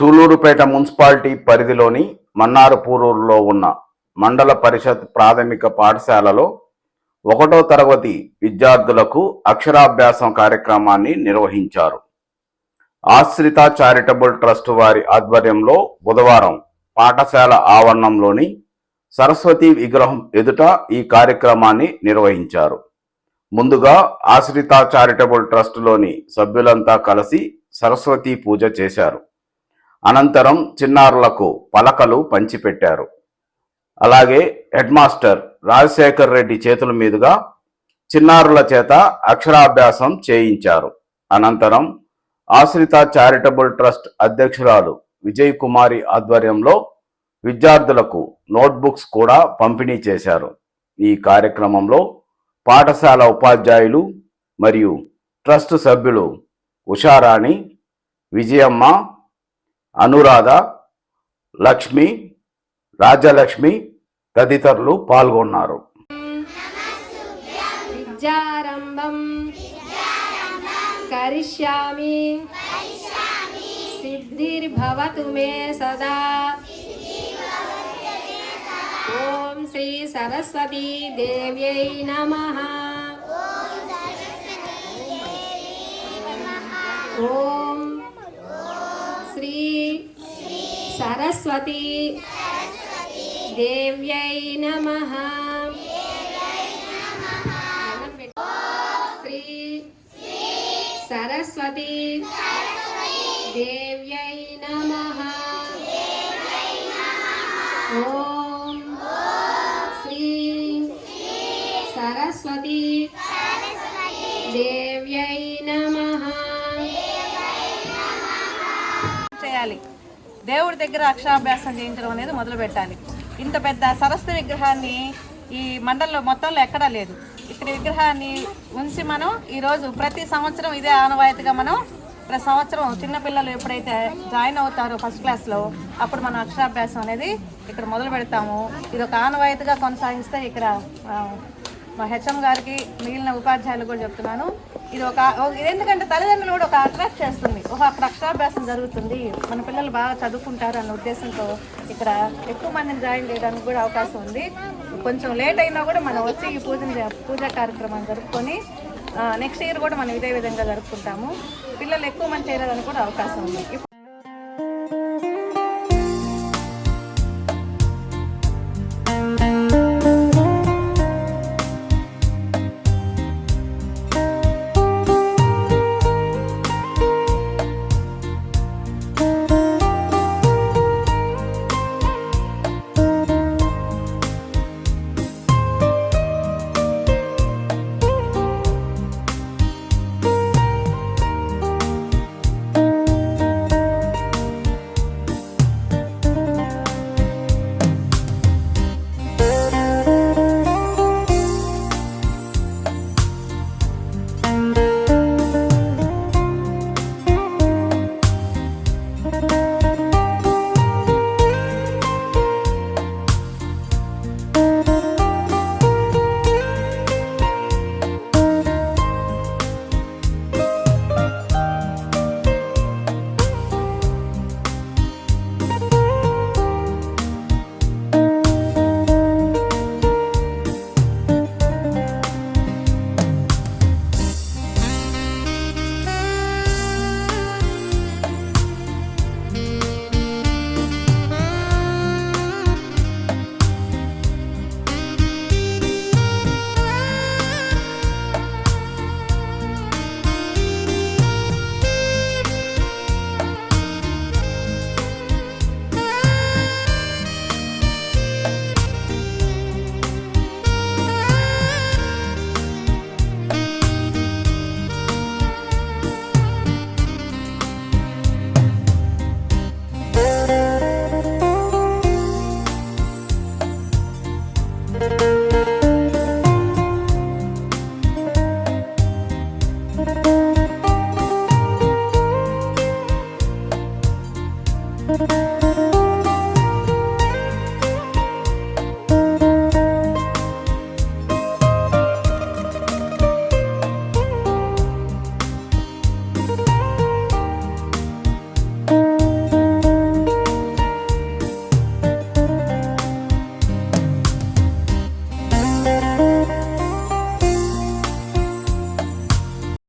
Sullurpeta municipality పరిధిలోని మన్నారపూరూరులో ఉన్న మండల పరిషత్ ప్రాథమిక పాఠశాలలో 1వ తరగతి విద్యార్థులకు అక్షరాభ్యాసం కార్యక్రమాన్ని నిర్వహించారు. ఆశ్రిత చారిటబుల్ ట్రస్ట్ వారి ఆధ్వర్యంలో బుధవారం పాఠశాల ఆవరణంలోని సరస్వతి విగ్రహం ఎదుట ఈ కార్యక్రమాన్ని నిర్వహించారు. ముందుగా ఆశ్రిత చారిటబుల్ ట్రస్ట్లోని సభ్యులంతా కలిసి సరస్వతి పూజ చేశారు. అనంతరం చిన్నారులకు పలకలు పంచిపెట్టారు. అలాగే హెడ్ మాస్టర్ రాజశేఖర్ రెడ్డి చేతుల మీదుగా చిన్నారుల చేత అక్షరాభ్యాసం చేయించారు. అనంతరం ఆశ్రిత చారిటబుల్ ట్రస్ట్ అధ్యక్షురాలు విజయ్ కుమారి ఆధ్వర్యంలో విద్యార్థులకు నోట్బుక్స్ కూడా పంపిణీ చేశారు. ఈ కార్యక్రమంలో పాఠశాల ఉపాధ్యాయులు మరియు ట్రస్ట్ సభ్యులు ఉషారాణి, విజయమ్మ, అనురాధ, లక్ష్మి, రాజ్యలక్ష్మి తదితరులు పాల్గొన్నారు. విద్యారంభం కరిష్యామి సిద్ధిర్భవతు మే సదా. ఓం శ్రీ సరస్వతీ దేవ్యై నమః. ఓం శ్రీ సరస్వతీ దేవ్యై నమః. శ్రీ సరస్వతీ దేవ్యై నమః. ఓం శ్రీ సరస్వతీ దేవ్యై నమః. చేయాలి, దేవుడి దగ్గర అక్షరాభ్యాసం చేయించడం అనేది మొదలు పెట్టాలి. ఇంత పెద్ద సరస్వతి విగ్రహాన్ని ఈ మండలంలో మొత్తంలో ఎక్కడా లేదు. ఇక్కడ విగ్రహాన్ని ఉంచి మనం ఈరోజు ప్రతి సంవత్సరం ఇదే ఆనవాయితీగా మనం ప్రతి సంవత్సరం చిన్నపిల్లలు ఎప్పుడైతే జాయిన్ అవుతారో ఫస్ట్ క్లాస్లో అప్పుడు మనం అక్షరాభ్యాసం అనేది ఇక్కడ మొదలు పెడతాము. ఇది ఒక ఆనవాయితీగా కొనసాగిస్తే ఇక్కడ మా హెచ్ఎం గారికి మిగిలిన ఉపాధ్యాయులు కూడా చెప్తున్నాను, ఇది ఇది ఎందుకంటే తల్లిదండ్రులు కూడా ఒక అట్రాక్ట్ చేస్తుంది. అక్కడ అక్షరాభ్యాసం జరుగుతుంది, మన పిల్లలు బాగా చదువుకుంటారు అన్న ఉద్దేశంతో ఇక్కడ ఎక్కువ మందిని జాయిన్ చేయడానికి కూడా అవకాశం ఉంది. కొంచెం లేట్ అయినా కూడా మనం వచ్చి ఈ పూజా కార్యక్రమాన్ని జరుపుకొని నెక్స్ట్ ఇయర్ కూడా మనం ఇదే విధంగా జరుపుకుంటాము. పిల్లలు ఎక్కువ మంది చేయడానికి కూడా అవకాశం ఉంది.